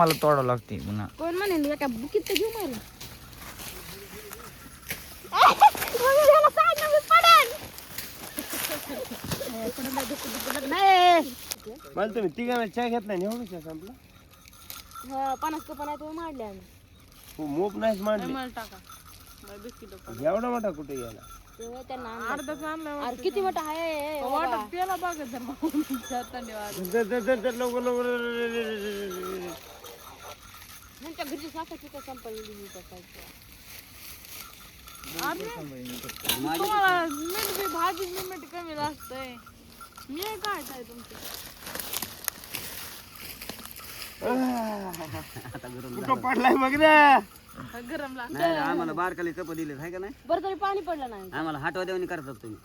मला तोडावं लागते पुन्हा. कोण म्हणेल एका बुकीत तर घेऊ मला. मला तुम्ही तिघांना चहा घेतला नाही एवढं चहा संपला. 50 कप नाही तुम्ही मांडले आम्ही. मोप नाहीच मांडले एवढा मोठा कुठे गेला. किती मोठा आहे नंतर घरची साखर तिथं संपली भाजी मीठ कमी लागतंय. मी काय काय तुमचं कुठं पडलाय बघ रे. गरम लागत. नाही आम्हाला बारकाली कप दिले आहे का नाही. बरं तरी पाणी पडलं नाही आम्हाला हाटवा देवानी करतात तुम्ही.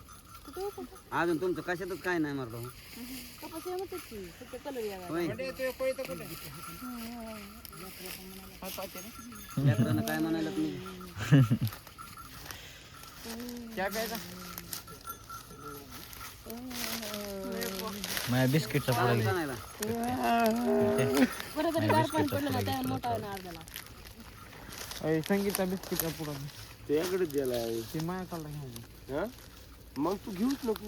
अजून तुमचं कशातच काय नाही मारतो. कपाशी म्हणतात की फक्त कलर यावा. होय लेकरांना काय म्हणायला तुम्ही. माझ्या बिस्किटचा पुढा घे. म्हणायला बरं तरी गार पाणी पडलं ना त्यावर मोठा आहे ना अर्धाला. संगीता बिस्किटचा पुढा त्याकडेच गेला ते माया काढला घ्या. हा मग तू घेऊच नको.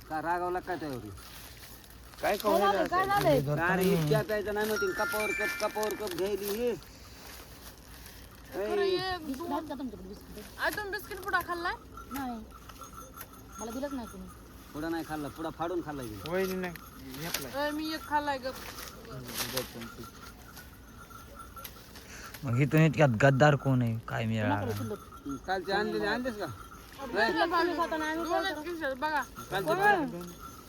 का रागावला काय त्यावर काय काय झालंय अरे इतक्या प्यायचं नाही नव्हती. कपावर कप घ्यायली हे. तुम्ही बिस्किट पुडा खाल्लाय. नाही मला दिलंच नाही तुम्ही. पुढं नाही खाल्ला. पुढा फाडून खाल्ला गेला. वहिनी नाही घेतला. मी एक खाल्लाय ग. मग इथून इतक्यात गद्दार कोण आहे काय मिळाला. कालचे आणलेले आणलेस का. बघा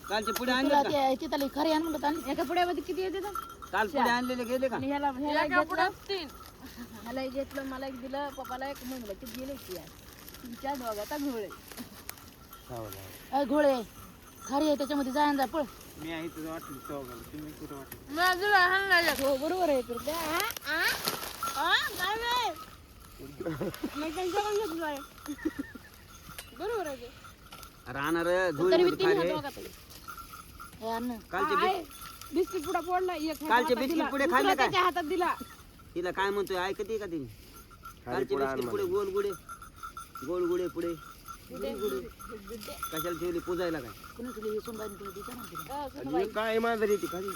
कालचे पुढे आणले तिथं खरी आण म्हणतात आणि एका पुड्यामध्ये किती येते ना. काल पुढे आणलेले गेले का. ह्याला एका पुढ्यात 3. ह्याला एक घेतलं मला एक दिलं पप्पाला एक म्हणलं किती गेले की यार तुमच्या दोघाचा घोळे घोळे खरी आहे त्याच्यामध्ये जायन जा पळ. मी आहे तुझं वाटलं चौघाला. तुम्ही कुठं वाटलं. माझं हाणलाय. हो बरोबर आहे करते बरोबर आहे राहणार तरी मी तीन कालचे बिस्किट पुडा फोडला. एक कालचे बिस्किट पुढे खाल्ले काय. त्याच्या हातात दिला. तिला काय म्हणतोय ऐकते का तिने. कालचे बिस्किट पुढे गोल गुडे पुढे कशाला ठेवली पुजायला काय. काय माझं ती खाली.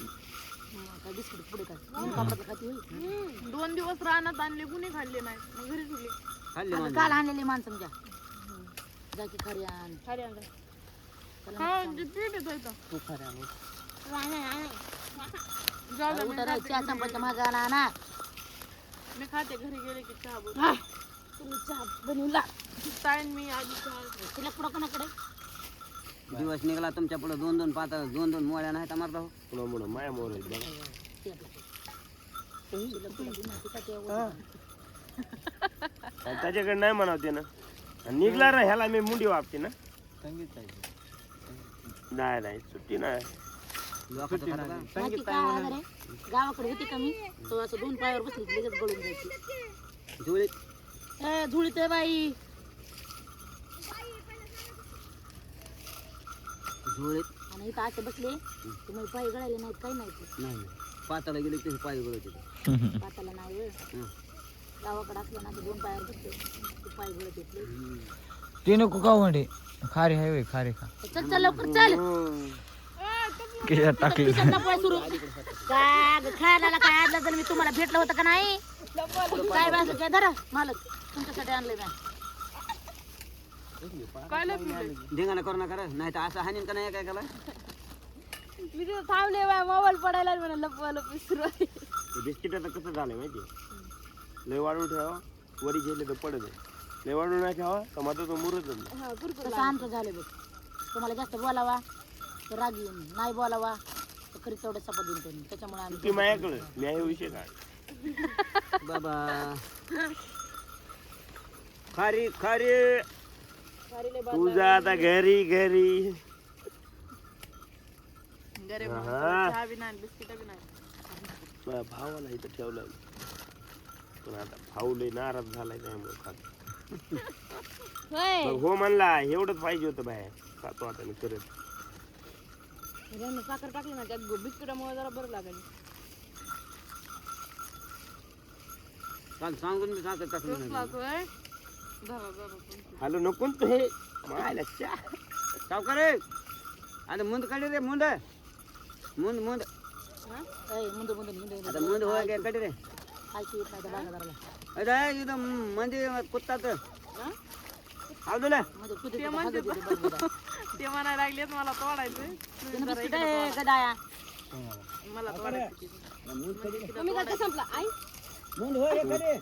बिस्किट पुढे खाते 2 दिवस रानात आणले कुणी खाल्ले नाही. मग घरी ठेवले. खाल्ले म्हणजे काल आणलेली माणसं घ्या जा की खरी आण पीठ येत तू खऱ्या नाही. चहा संपायच्या मागा ना मी खाते घरी गेले की चहा तुम्ही चहा बनवला ताईन मी आधी चहा. तिला पुढं कोणाकडे दिवस निघाला तुमच्या पुढे 2-2 पाता 2-2 मोळ्या नाही तर मारता. पुन्हा म्हणून माया मोर आहेत बघा. त्याच्याकडे नाही म्हणावते ना. निघला रे ह्याला मी मुंडी वापते ना. नाही सुट्टी नाही. गावाकडे होती का मी तो असं 2 पायावर बसली लगेच गळून जायची. धुळीत बाई आणि इथं असे बसले तुम्ही पाय गळायले नाहीत काही नाही पाताला गेले ते पाय गळत पाताला नाही गावाकडे असलं ना 2 पायावर बसले ते पाय गळत येतले. ते नको का वडे खारे आहे खारे खा. चल चल लवकर चल टाकले सुरू खायला काय आणलं तर मी तुम्हाला भेटलं होतं का नाही. काय बाजू काय धरा मालक तुमच्यासाठी आणलंय काय धिंगाणा करू नका रे. नाही तर असं हानीन का नाही काय केला. मी तिथं थांबले मोबाईल पडायला म्हणा लपवा लपी सुरू आहे. बिस्किट आता कसं झालंय माहिती. लय वाढून ठेवा वरी गेले तर पडत. लय वाढून नाही ठेवा तर माझं तो मुरत शांत झाले बघ. तुम्हाला जास्त बोलावा तर राग येऊन नाही बोलावा तर खरी तेवढं चपा देऊन त्याच्यामुळे आम्ही माझ्याकडे मी आहे विषय काय बाबा खारी खारी तुझा आता घरी घरी चहा बी नाही बिस्किट बी नाही. माझ्या भावाला इथं ठेवलं पण आता भाऊ लय नाराज झालाय त्यामुळे खातो. हो म्हणला एवढंच पाहिजे होतं बाहेर खातो आता मी करत. साखर टाकली ना त्यात बिस्किटामुळे जरा बरं लागेल. काल सांगून मी साखर टाकली नाही. लागतोय धरा धरा तुमची. हॅलो नको ना हे मायला चा सावकार रे आता मुंद काढी रे मुंद मुंद मुंद आता मुंद होय काय काढी रे अरे इथं म्हणजे कुत्तात आवडलं ते म्हणते ते म्हणायला लागलेत मला तोडायचं मला तोडायचं तुम्ही काय संपला आई मुंद होय काढी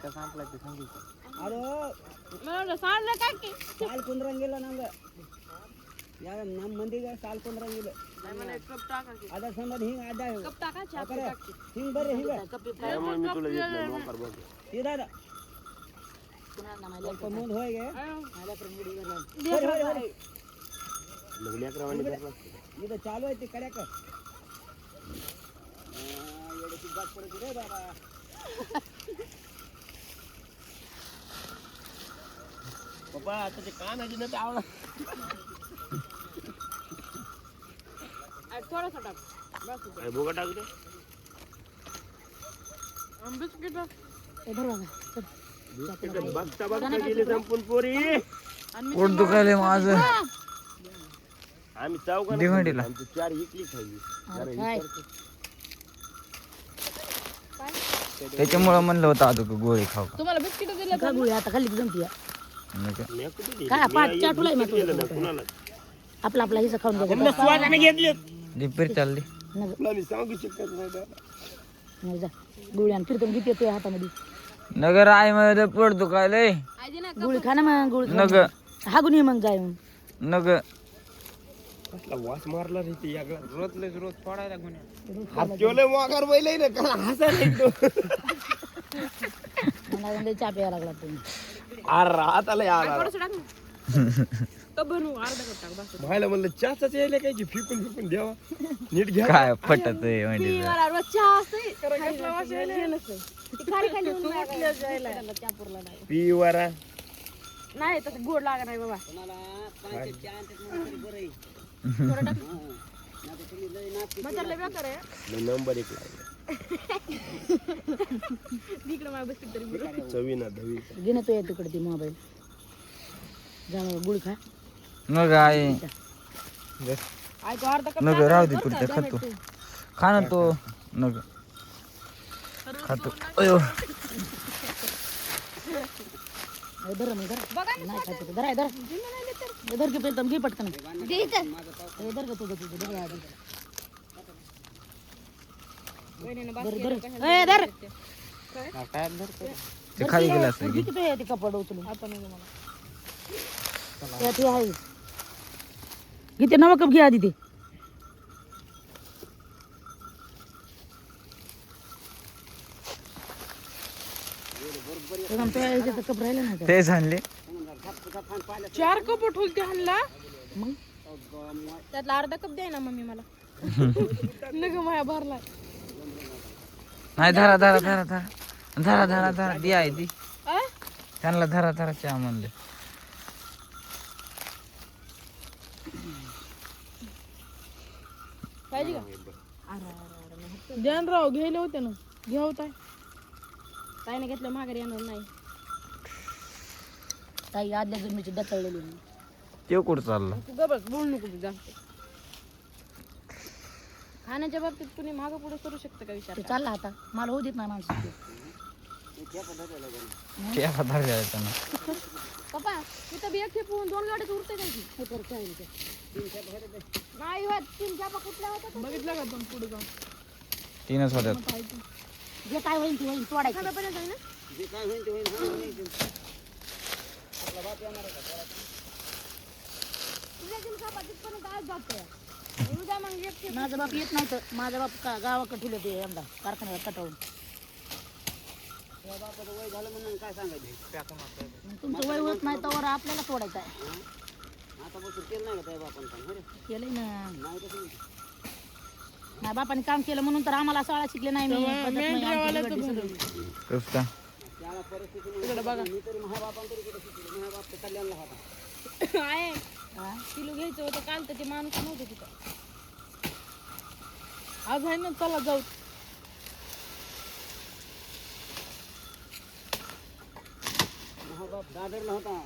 संपला ते सांगितलं. अरे सांडलं काय की साल कुंदरंग गेलं ना या नाम मंदिर साल कुंदरंग गेलं नाही मला एक कप टाका की आता समज हिंग आधा कप टाका चहा अरे, टाक की. हिंग बरे हिंग त्यामुळे मी तुला येत नाही मोकार बघ हे दादा मुंद होय गे लग्न अकरावानी करत असते. इथं चालू आहे ते कड्या कर एवढी बात पडत रे बाबा पप्पा आता ते कान आहे ना ते आवडा आणि थोडासा टाक बस काय बोगा टाकू दे बिस्किट बघता बघता गेले संपून पोरी आणि पोट दुखायले माझं. आम्ही चौघांना दिवाळीला. आमची 4 इकली खाल्ली जरा काय? विचार कर. त्याच्यामुळं म्हणलं होतं आता तू गोळी खाऊ का. तुम्हाला बिस्किट दिलं का गोळी आता खाल्ली जमती नाही का? मी कुठे दिली? काय मी पाच एक चाटूला बिस्किट दिलं नाही कुणाला. आपला आपला हिस्सा खाऊन घ्यायचा त्यांना स्वादाने घेतली लिपीर चालली. तुला मी सांगू शकत नाही दादा. नाही जा गोळी आणि फिरतो घेते ते हातामध्ये नगर आई मध्ये पोट दुखायलंय. गोळी खा ना मग गोळी नग हागून ये मग जाय मग नग कसला वास मारला रे ते यागला रोज फोडायला गुन्हा हात केवले मोकार बैलय ना का हसायला येतो मला लय चहा प्यायला लागला तुम्ही अरे हाताला याला थोडंसं टाक ना तो बनवू अर्धा कप टाक बस भायला म्हणलं चहाच यायला काय की फिकून द्यावा नीट घ्या काय फटत आहे म्हणजे मला रोज चहा असते कसला वास यायला पिवारा नाही तसं गोड लागत नाही बाबा तुम्हाला पाण्याचे चहा आणतात म्हणून तरी बरं आहे. थोडं टाक हा. नाहीतर तुम्ही लय नाचते. म्हातारला बेकार आहे नंबर 1 लागला इकडे माझ्या बिस्किट तरी चवीना दवी घे ना तो या तिकडे ती मोबाईल जा मग गोळी खा नग आई आई तो अर्धा कप नग राहू दे पुढच्या खातो. खा ना तो नग खातो. अयो धर मग धर नाही खायचं धर धर धर घे पेलतं घे पटकन धर ग तुझं तुझं धर आधी. धर धर ते खाली गेला असं घे किती ते कपड उचलून त्यात हे आहे घे ते नवा कप घे आधी ते कप राहिलं ना तेच आणले. 4 कप ठुलते हाणला मग त्यातला अर्धा कप द्याय ना मम्मी मला नग माया भरलाय नाही धरा धरा धरा धरा धरा धरा धरा दी आहे दी आ? त्यांना धरा धरा चहा म्हणले. पाहिजे का ध्यान राव घ्यायला होते ना घ्या होता काय नाही घेतलं माघारी येणार नाही ताई आदल्या जन्मीची दचळलेली ते कुठं चाललं. तू गबस बोल नको तू जास्त खाण्याच्या बाबतीत कुणी मागं पुढे करू शकतं का विचार ते चालला आता मला होऊ देत ना माणसं चहा धरला त्यांना. पप्पा तिथं बी एक खेप होऊन 2 गाड्यात उरते काय की नाही होत 3 चापा कुठल्या होत्या बघितलं का पण पुढे जाऊन 3च होत्यात. जे काय होईल ते होईल तोडायचं खाण्यापर्यंत आहे ना जे काय होईल ते होईल. हा, होईल. तुझ्या 3 चापा तिथपर्यंत आज जाते उद्या मग एक खेप माझा बाप येत नाही तर माझा बाप गावाकडे ठेवले ते यंदा कारखान्यावर कटावून त्या बापाचं वय झालं म्हणून काय सांगायचं मग तुमचं वय होत नाही तर आपल्याला तोडायचं आहे आता बसून केलं नाही का त्या बापानं पण बरं केलंय ना नाही तसं नाही. माझ्या बापाने काम केलं म्हणून तर आम्हाला शाळा शिकले नाही मी पद्धत नाही आमची बिघडली सगळी. कसं का त्याला परिस्थिती बघा मी तरी महाबापान तरी कुठे शिकलो महाबाप तर कल्याणला होता आहे हा? किलो घ्यायचं होतं काल तर ते माणूस नव्हते तिथं आज आहे ना चला जाऊ दादरला होता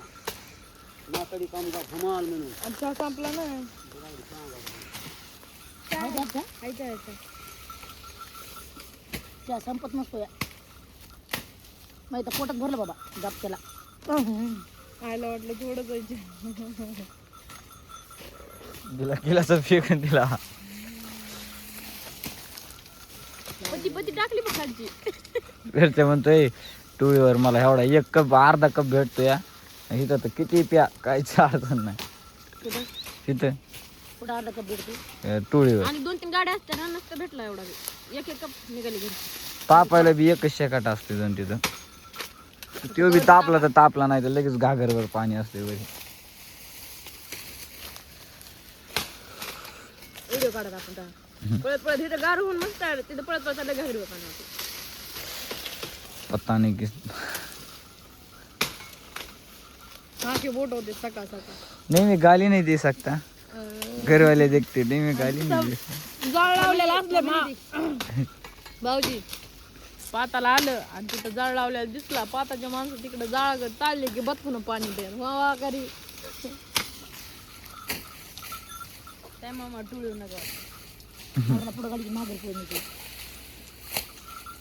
माकडी कामगार धमाल म्हणून. अच्छा संपला ना काय द्यायचं? ऐकायचं त्या संपत नसतो या माहिती पोटात भरलं बाबा जाप त्याला आयला वाटलं थोडं जायचं दिला गिलासा फेकून दिला. पती पती टाकली बघ खालची घरच्या म्हणतोय टोळीवर मला एवढा 1 कप अर्धा कप भेटतो या इथं तर किती प्या काहीच अडचण नाही. कुठं तिथं कुठं आलं का भेटते टोळीवर आणि 2-3 गाड्या असत्या ना नसतं भेटला एवढा एक कप निघाली घरी तापायला बी एकच शेकाट असते जण तिथं. तो बी तापला तर तापला नाही तर लगेच घागरवर पाणी असते वरी. व्हिडिओ काढत आपण त्या पळत पळत इथं गार होऊन मस्त आहे तिथं पळत पळत चाललं घरी पाणी पत्ता नाही की हा की बोट होते सकाळ सकाळ नहीं मैं गाली नहीं दे सकता. घर वाले देखते नहीं मैं गाली नहीं दे सकता. जाळ लावलेलं असलं भाऊजी पाताला आलं आणि तिथं जाळ लावलेला दिसला पाताच्या माणसं तिकडे जाळ चालले की बतकून पाणी दे वा करी त्या मामा टुळू नका पुढं गाडी मागे पोहोचते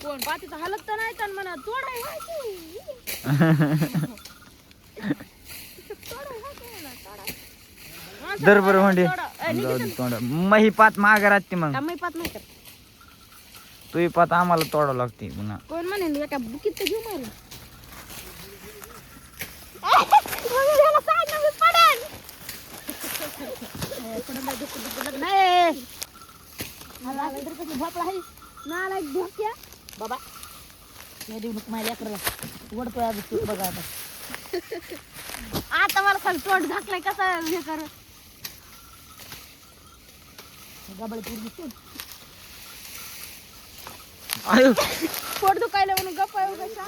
कोण पातीचं हालत तर नाही तर म्हणा तोडाय दर बरं म्हणजे जाऊ दे तोंड मही पात मागे राहते मग आम्ही पाहत नाही करत तुही पात आम्हाला तोडावं लागते पुन्हा. कोण म्हणेन एका बुकीत तर घेऊ मारून बाबा या देऊ नको माझ्या लेकराला वडतोय आज तू बघा आता मला सांग तोंड झाकलाय कसं हे कर गबळ पूर्ण आयो पोट दुखायला म्हणून गप्पा येऊ कशा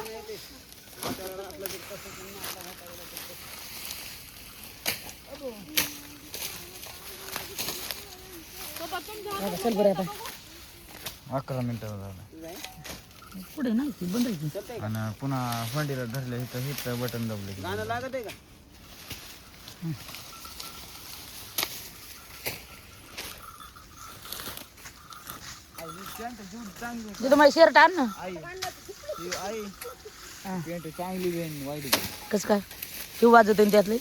चल बरं आता 11 मिनिटं झालं पुढे नाही ती बंद आहे ती. आणि पुन्हा फंडीला धरलं इथं बटन दाबलं की. गाणं लागत आहे का तिथं माझी शर्ट आण ना पेंट चांगली वाईट कसं काय शिव वाजवते त्यातले